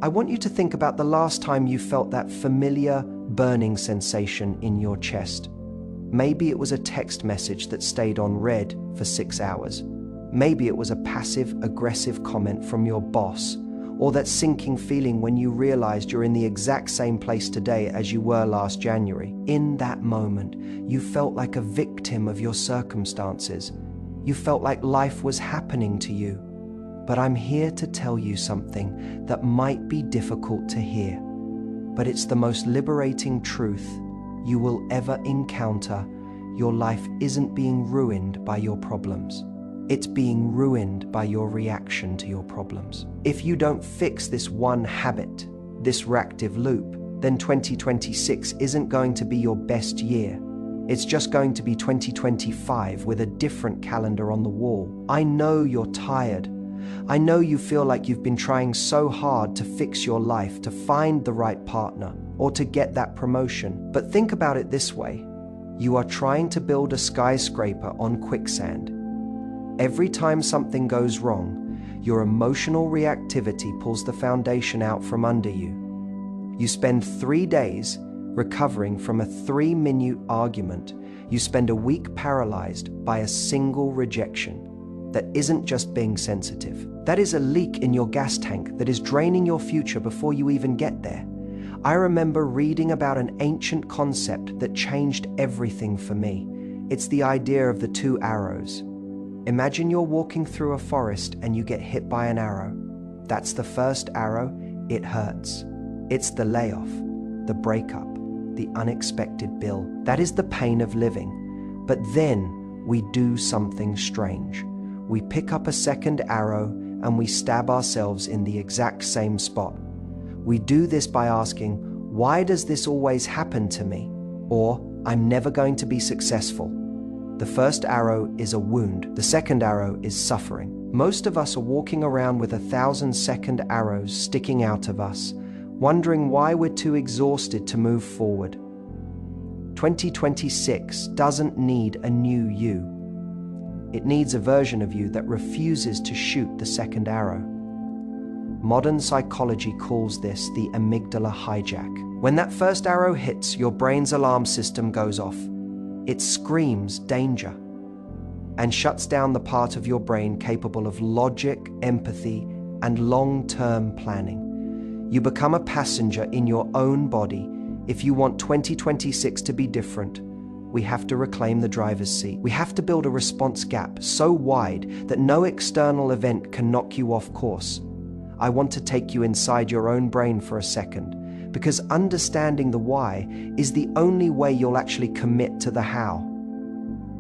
I want you to think about the last time you felt that familiar burning sensation in your chest. Maybe it was a text message that stayed on read for 6 hours. Maybe it was a passive-aggressive comment from your boss, or that sinking feeling when you realized you're in the exact same place today as you were last January. In that moment, you felt like a victim of your circumstances. You felt like life was happening to you. But I'm here to tell you something that might be difficult to hear, but it's the most liberating truth you will ever encounter. Your life isn't being ruined by your problems. It's being ruined by your reaction to your problems. If you don't fix this one habit, this reactive loop, then 2026 isn't going to be your best year. It's just going to be 2025 with a different calendar on the wall. I know you're tired. I know you feel like you've been trying so hard to fix your life, to find the right partner, or to get that promotion. But think about it this way. You are trying to build a skyscraper on quicksand. Every time something goes wrong, your emotional reactivity pulls the foundation out from under you. You spend 3 days recovering from a 3-minute argument. You spend a week paralyzed by a single rejection. That isn't just being sensitive. That is a leak in your gas tank that is draining your future before you even get there. I remember reading about an ancient concept that changed everything for me. It's the idea of the 2 arrows. Imagine you're walking through a forest and you get hit by an arrow. That's the first arrow. It hurts. It's the layoff, the breakup, the unexpected bill. That is the pain of living. But then we do something strange. We pick up a second arrow and we stab ourselves in the exact same spot. We do this by asking, why does this always happen to me? Or, I'm never going to be successful. The first arrow is a wound. The second arrow is suffering. Most of us are walking around with 1,000 second arrows sticking out of us, wondering why we're too exhausted to move forward. 2026 doesn't need a new you. It needs a version of you that refuses to shoot the second arrow. Modern psychology calls this the Amygdala Hijack. When that first arrow hits, your brain's alarm system goes off. It screams danger and shuts down the part of your brain capable of logic, empathy, and long-term planning. You become a passenger in your own body. If you want 2026 to be different, we have to reclaim the driver's seat. We have to build a response gap so wide that no external event can knock you off course. I want to take you inside your own brain for a second, because understanding the why is the only way you'll actually commit to the how.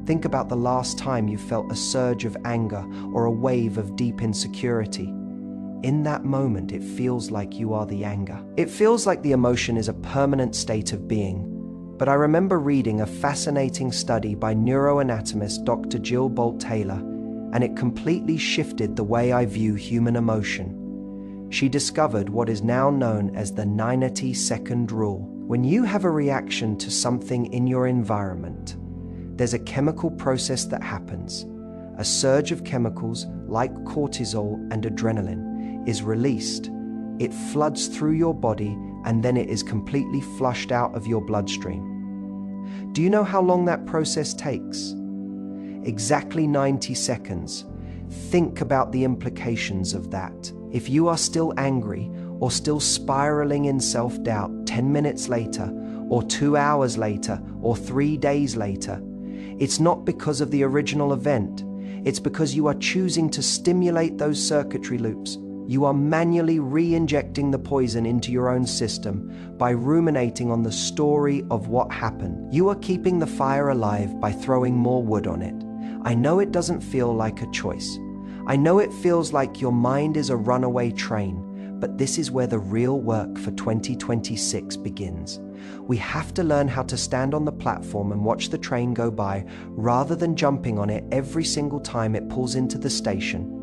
Think about the last time you felt a surge of anger or a wave of deep insecurity. In that moment, it feels like you are the anger. It feels like the emotion is a permanent state of being. But I remember reading a fascinating study by neuroanatomist Dr. Jill Bolt Taylor, and it completely shifted the way I view human emotion. She discovered what is now known as the 90-second rule. When you have a reaction to something in your environment, there's a chemical process that happens. A surge of chemicals like cortisol and adrenaline is released. It floods through your body and then it is completely flushed out of your bloodstream. Do you know how long that process takes? Exactly 90 seconds. Think about the implications of that. If you are still angry or still spiraling in self-doubt 10 minutes later, or 2 hours later, or 3 days later, it's not because of the original event. It's because you are choosing to stimulate those circuitry loops. You are manually re-injecting the poison into your own system by ruminating on the story of what happened. You are keeping the fire alive by throwing more wood on it. I know it doesn't feel like a choice. I know it feels like your mind is a runaway train, but this is where the real work for 2026 begins. We have to learn how to stand on the platform and watch the train go by rather than jumping on it every single time it pulls into the station.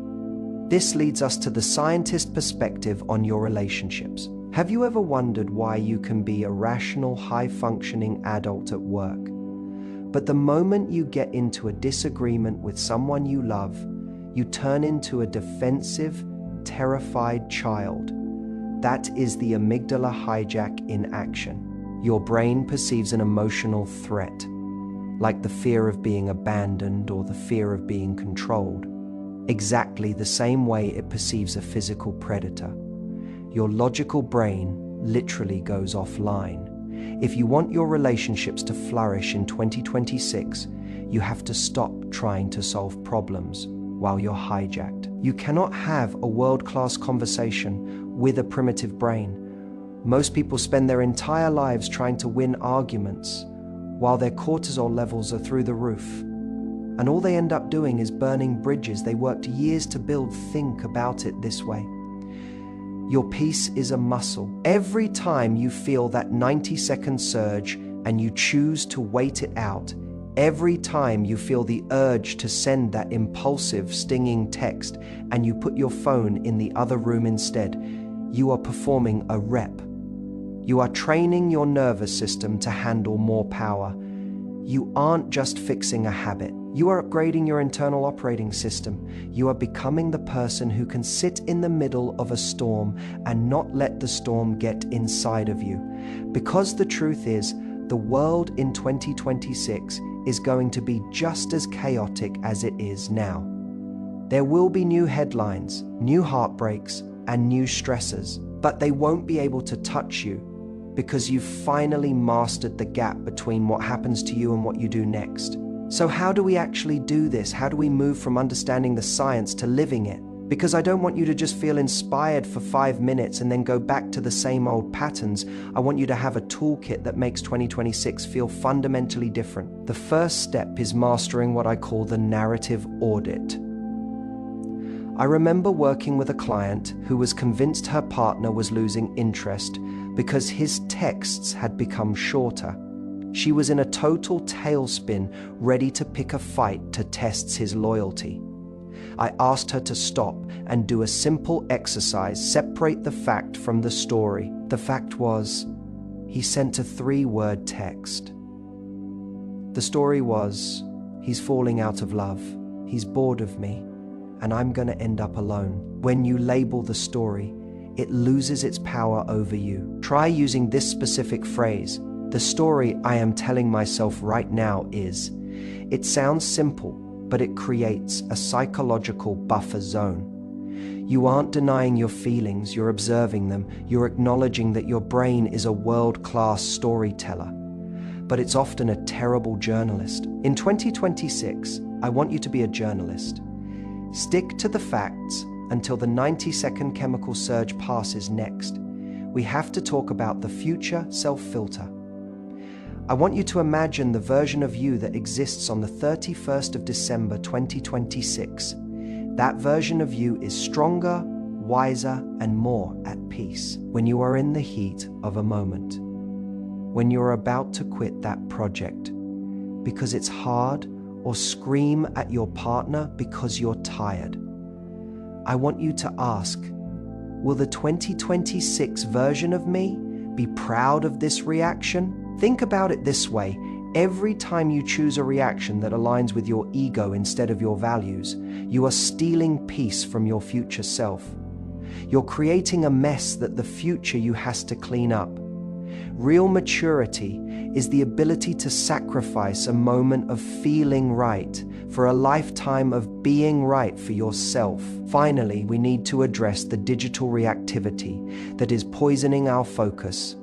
This leads us to the scientist perspective on your relationships. Have you ever wondered why you can be a rational, high-functioning adult at work, but the moment you get into a disagreement with someone you love, you turn into a defensive, terrified child? That is the amygdala hijack in action. Your brain perceives an emotional threat, like the fear of being abandoned or the fear of being controlled, exactly the same way it perceives a physical predator. Your logical brain literally goes offline. If you want your relationships to flourish in 2026, you have to stop trying to solve problems while you're hijacked. You cannot have a world-class conversation with a primitive brain. Most people spend their entire lives trying to win arguments while their cortisol levels are through the roof. And all they end up doing is burning bridges they worked years to build. Think about it this way. Your peace is a muscle. Every time you feel that 90-second surge and you choose to wait it out, every time you feel the urge to send that impulsive, stinging text and you put your phone in the other room instead, you are performing a rep. You are training your nervous system to handle more power. You aren't just fixing a habit. You are upgrading your internal operating system. You are becoming the person who can sit in the middle of a storm and not let the storm get inside of you. Because the truth is, the world in 2026 is going to be just as chaotic as it is now. There will be new headlines, new heartbreaks, and new stressors, but they won't be able to touch you because you've finally mastered the gap between what happens to you and what you do next. So how do we actually do this? How do we move from understanding the science to living it? Because I don't want you to just feel inspired for 5 minutes and then go back to the same old patterns. I want you to have a toolkit that makes 2026 feel fundamentally different. The first step is mastering what I call the narrative audit. I remember working with a client who was convinced her partner was losing interest because his texts had become shorter. She was in a total tailspin, ready to pick a fight to test his loyalty. I asked her to stop and do a simple exercise, separate the fact from the story. The fact was, he sent a 3-word text. The story was, he's falling out of love, he's bored of me, and I'm gonna end up alone. When you label the story, it loses its power over you. Try using this specific phrase. The story I am telling myself right now is. It sounds simple, but it creates a psychological buffer zone. You aren't denying your feelings, you're observing them, you're acknowledging that your brain is a world-class storyteller, but it's often a terrible journalist. In 2026, I want you to be a journalist. Stick to the facts until the 90-second chemical surge passes next. We have to talk about the future self-filter. I want you to imagine the version of you that exists on the 31st of December 2026. That version of you is stronger, wiser, and more at peace. When you are in the heat of a moment, when you're about to quit that project because it's hard, or scream at your partner because you're tired, I want you to ask, will the 2026 version of me be proud of this reaction? Think about it this way. Every time you choose a reaction that aligns with your ego instead of your values, you are stealing peace from your future self. You're creating a mess that the future you has to clean up. Real maturity is the ability to sacrifice a moment of feeling right for a lifetime of being right for yourself. Finally, we need to address the digital reactivity that is poisoning our focus.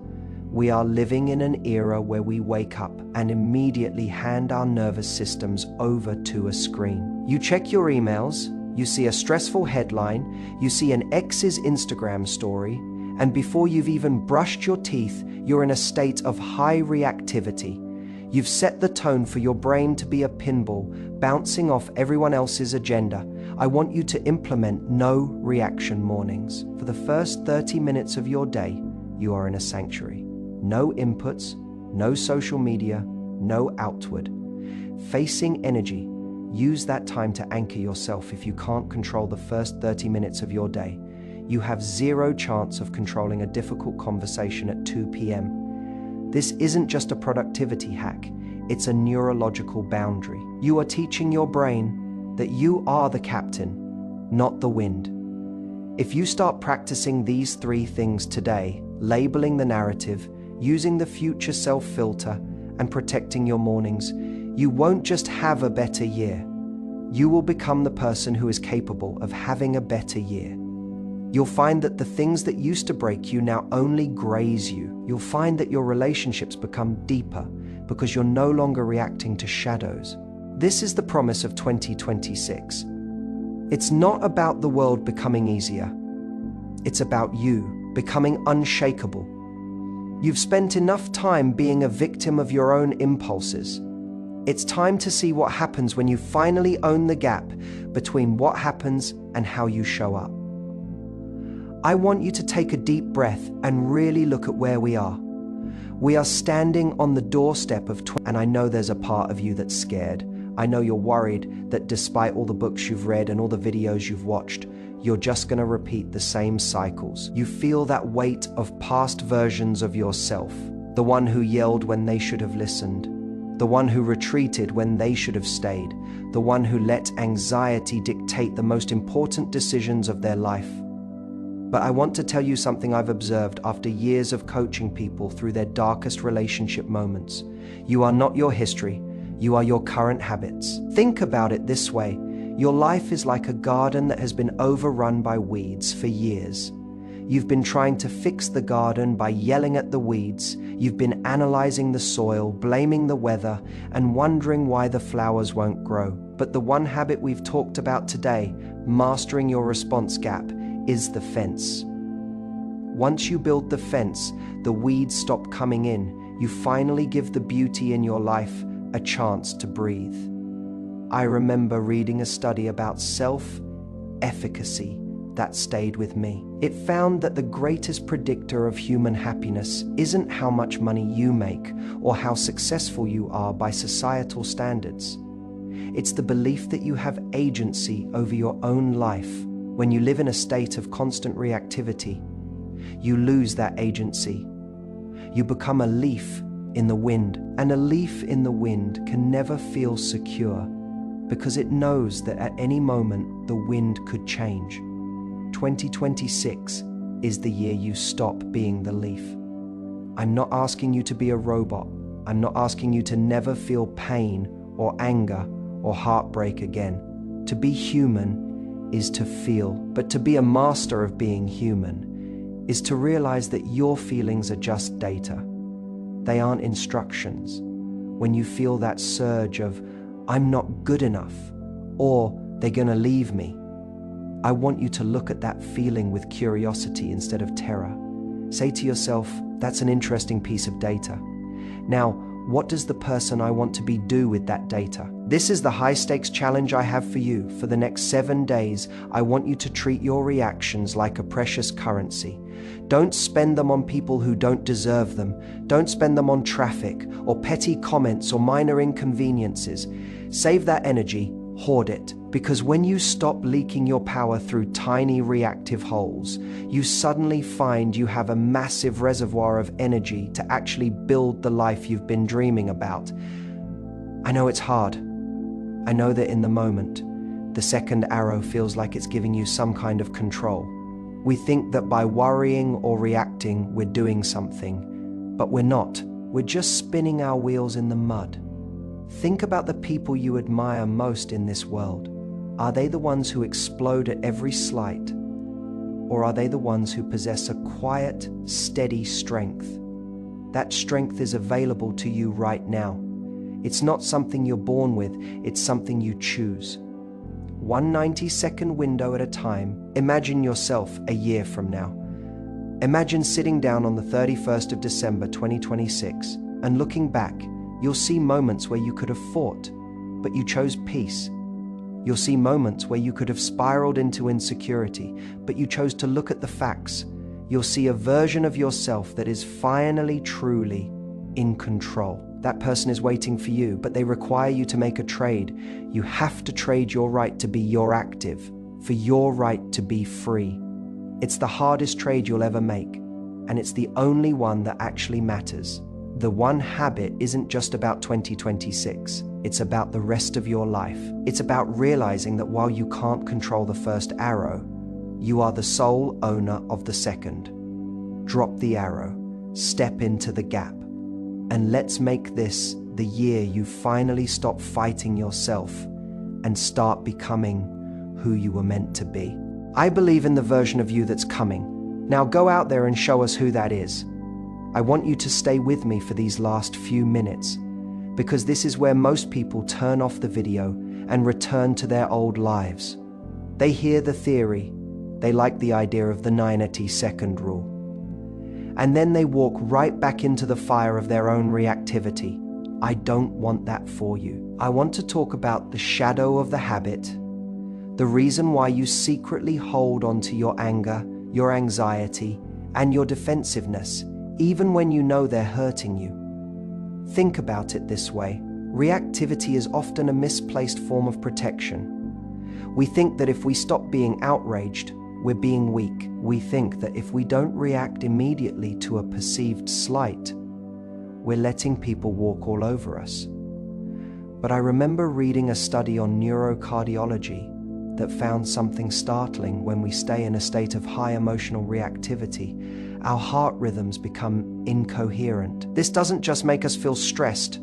We are living in an era where we wake up and immediately hand our nervous systems over to a screen. You check your emails, you see a stressful headline, you see an ex's Instagram story, and before you've even brushed your teeth, you're in a state of high reactivity. You've set the tone for your brain to be a pinball, bouncing off everyone else's agenda. I want you to implement no reaction mornings. For the first 30 minutes of your day, you are in a sanctuary. No inputs, no social media, no outward. Facing energy. Use that time to anchor yourself if you can't control the first 30 minutes of your day. You have zero chance of controlling a difficult conversation at 2 p.m. This isn't just a productivity hack, it's a neurological boundary. You are teaching your brain that you are the captain, not the wind. If you start practicing these 3 things today, labeling the narrative, using the future self filter, and protecting your mornings, you won't just have a better year. You will become the person who is capable of having a better year. You'll find that the things that used to break you now only graze you. You'll find that your relationships become deeper because you're no longer reacting to shadows. This is the promise of 2026. It's not about the world becoming easier. It's about you becoming unshakable. You've spent enough time being a victim of your own impulses. It's time to see what happens when you finally own the gap between what happens and how you show up. I want you to take a deep breath and really look at where we are. We are standing on the doorstep of and I know there's a part of you that's scared. I know you're worried that despite all the books you've read and all the videos you've watched, you're just going to repeat the same cycles. You feel that weight of past versions of yourself, the one who yelled when they should have listened, the one who retreated when they should have stayed, the one who let anxiety dictate the most important decisions of their life. But I want to tell you something I've observed after years of coaching people through their darkest relationship moments. You are not your history. You are your current habits. Think about it this way. Your life is like a garden that has been overrun by weeds for years. You've been trying to fix the garden by yelling at the weeds. You've been analyzing the soil, blaming the weather, and wondering why the flowers won't grow. But the one habit we've talked about today, mastering your response gap, is the fence. Once you build the fence, the weeds stop coming in. You finally give the beauty in your life a chance to breathe. I remember reading a study about self-efficacy that stayed with me. It found that the greatest predictor of human happiness isn't how much money you make or how successful you are by societal standards. It's the belief that you have agency over your own life. When you live in a state of constant reactivity, you lose that agency. You become a leaf in the wind, and a leaf in the wind can never feel secure because it knows that at any moment the wind could change. 2026 is the year you stop being the leaf. I'm not asking you to be a robot. I'm not asking you to never feel pain or anger or heartbreak again. To be human is to feel, but to be a master of being human is to realize that your feelings are just data. They aren't instructions. When you feel that surge of, I'm not good enough, or they're gonna leave me, I want you to look at that feeling with curiosity instead of terror. Say to yourself, that's an interesting piece of data. Now, what does the person I want to be do with that data? This is the high-stakes challenge I have for you. For the next 7 days, I want you to treat your reactions like a precious currency. Don't spend them on people who don't deserve them. Don't spend them on traffic or petty comments or minor inconveniences. Save that energy, hoard it, because when you stop leaking your power through tiny reactive holes, you suddenly find you have a massive reservoir of energy to actually build the life you've been dreaming about. I know it's hard. I know that in the moment, the second arrow feels like it's giving you some kind of control. We think that by worrying or reacting, we're doing something, but we're not. We're just spinning our wheels in the mud. Think about the people you admire most in this world. Are they the ones who explode at every slight? Or are they the ones who possess a quiet, steady strength? That strength is available to you right now. It's not something you're born with, it's something you choose. 1 90-second window at a time. Imagine yourself a year from now. Imagine sitting down on the 31st of December 2026 and looking back. You'll see moments where you could have fought, but you chose peace. You'll see moments where you could have spiraled into insecurity, but you chose to look at the facts. You'll see a version of yourself that is finally, truly in control. That person is waiting for you, but they require you to make a trade. You have to trade your right to be your active for your right to be free. It's the hardest trade you'll ever make, and it's the only one that actually matters. The one habit isn't just about 2026. It's about the rest of your life. It's about realizing that while you can't control the first arrow, You are the sole owner of the second. Drop the arrow, step into the gap, and let's make this the year you finally stop fighting yourself and start becoming who you were meant to be. I believe in the version of you that's coming. Now go out there and show us who that is. I want you to stay with me for these last few minutes, because this is where most people turn off the video and return to their old lives. They hear the theory, they like the idea of the 90-second rule, and then they walk right back into the fire of their own reactivity. I don't want that for you. I want to talk about the shadow of the habit, the reason why you secretly hold on to your anger, your anxiety, and your defensiveness, even when you know they're hurting you. Think about it this way. Reactivity is often a misplaced form of protection. We think that if we stop being outraged, we're being weak. We think that if we don't react immediately to a perceived slight, we're letting people walk all over us. But I remember reading a study on neurocardiology that found something startling. When we stay in a state of high emotional reactivity, our heart rhythms become incoherent. This doesn't just make us feel stressed,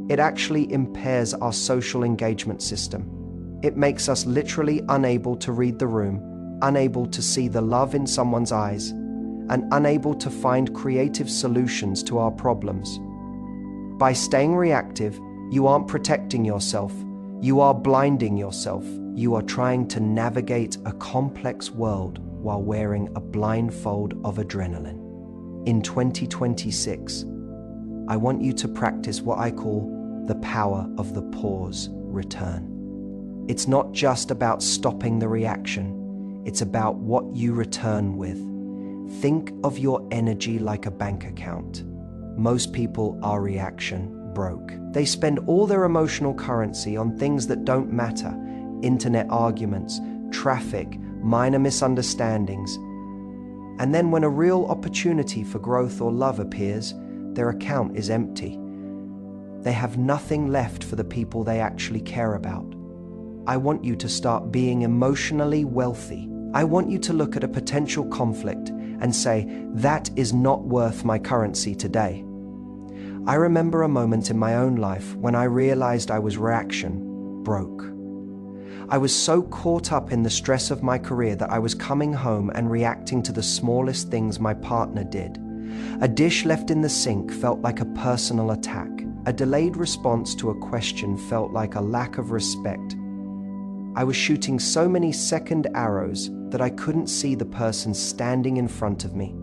it actually impairs our social engagement system. It makes us literally unable to read the room, unable to see the love in someone's eyes, and unable to find creative solutions to our problems. By staying reactive, you aren't protecting yourself, you are blinding yourself. You are trying to navigate a complex world while wearing a blindfold of adrenaline. In 2026, I want you to practice what I call the power of the pause return. It's not just about stopping the reaction, it's about what you return with. Think of your energy like a bank account. Most people are reaction broke. They spend all their emotional currency on things that don't matter. Internet arguments, traffic, minor misunderstandings. And then when a real opportunity for growth or love appears, their account is empty. They have nothing left for the people they actually care about. I want you to start being emotionally wealthy. I want you to look at a potential conflict and say, that is not worth my currency today. I remember a moment in my own life when I realized I was reaction broke. I was so caught up in the stress of my career that I was coming home and reacting to the smallest things my partner did. A dish left in the sink felt like a personal attack. A delayed response to a question felt like a lack of respect. I was shooting so many second arrows that I couldn't see the person standing in front of me.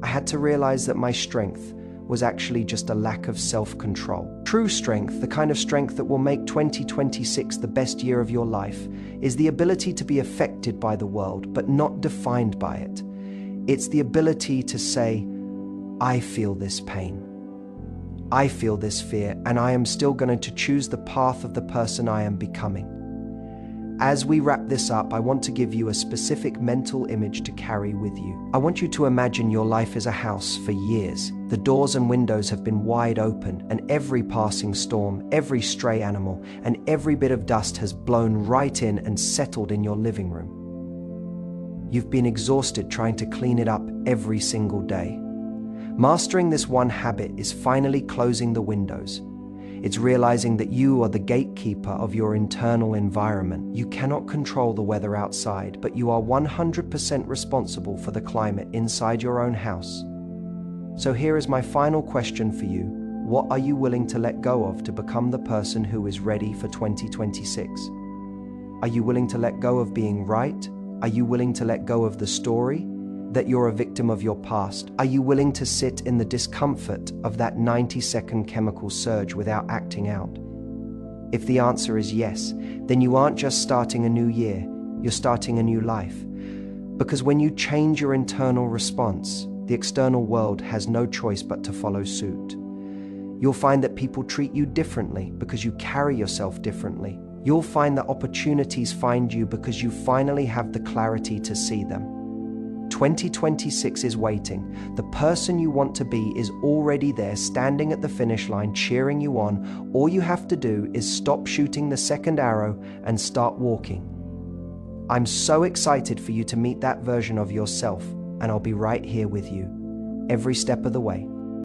I had to realize that my strength was actually just a lack of self-control. True strength, the kind of strength that will make 2026 the best year of your life, is the ability to be affected by the world, but not defined by it. It's the ability to say, I feel this pain. I feel this fear, and I am still going to choose the path of the person I am becoming. As we wrap this up, I want to give you a specific mental image to carry with you. I want you to imagine your life is a house for years. The doors and windows have been wide open, and every passing storm, every stray animal, and every bit of dust has blown right in and settled in your living room. You've been exhausted trying to clean it up every single day. Mastering this one habit is finally closing the windows. It's realizing that you are the gatekeeper of your internal environment. You cannot control the weather outside, but you are 100% responsible for the climate inside your own house. So here is my final question for you. What are you willing to let go of to become the person who is ready for 2026? Are you willing to let go of being right? Are you willing to let go of the story that you're a victim of your past? Are you willing to sit in the discomfort of that 90-second chemical surge without acting out? If the answer is yes, then you aren't just starting a new year, you're starting a new life. Because when you change your internal response, the external world has no choice but to follow suit. You'll find that people treat you differently because you carry yourself differently. You'll find that opportunities find you because you finally have the clarity to see them. 2026 is waiting. The person you want to be is already there, standing at the finish line, cheering you on. All you have to do is stop shooting the second arrow and start walking. I'm so excited for you to meet that version of yourself, and I'll be right here with you every step of the way.